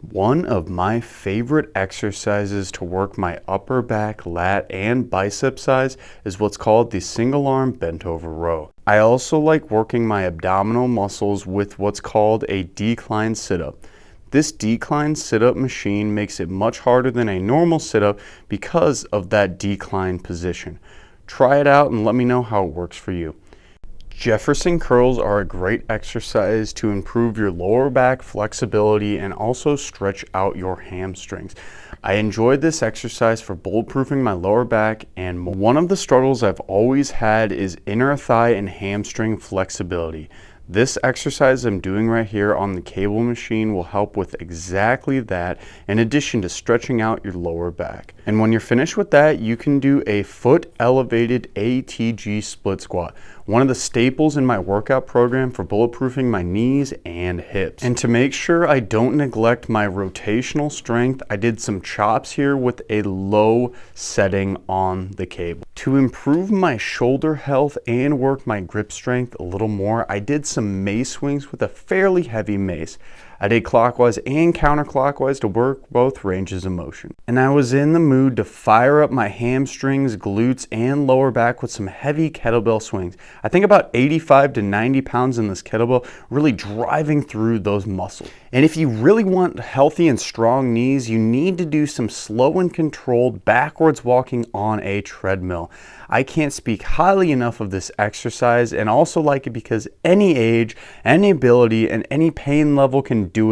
One of my favorite exercises to work my upper back, lat, and bicep size is what's called the single arm bent over row. I also like working my abdominal muscles with what's called a decline sit-up. This decline sit-up machine makes it much harder than a normal sit-up because of that decline position. Try it out and let me know how it works for you. Jefferson curls are a great exercise to improve your lower back flexibility and also stretch out your hamstrings. I enjoyed this exercise for bulletproofing my lower back, and one of the struggles I've always had is inner thigh and hamstring flexibility. This exercise I'm doing right here on the cable machine will help with exactly that, in addition to stretching out your lower back. And when you're finished with that, you can do a foot elevated ATG split squat, one of the staples in my workout program for bulletproofing my knees and hips. And to make sure I don't neglect my rotational strength, I did some chops here with a low setting on the cable. To improve my shoulder health and work my grip strength a little more, I did some mace swings with a fairly heavy mace. I did clockwise and counterclockwise to work both ranges of motion. And I was in the mood to fire up my hamstrings, glutes, and lower back with some heavy kettlebell swings. I think about 85 to 90 pounds in this kettlebell, really driving through those muscles. And if you really want healthy and strong knees, you need to do some slow and controlled backwards walking on a treadmill. I can't speak highly enough of this exercise, and also like it because any age, any ability, and any pain level can do it.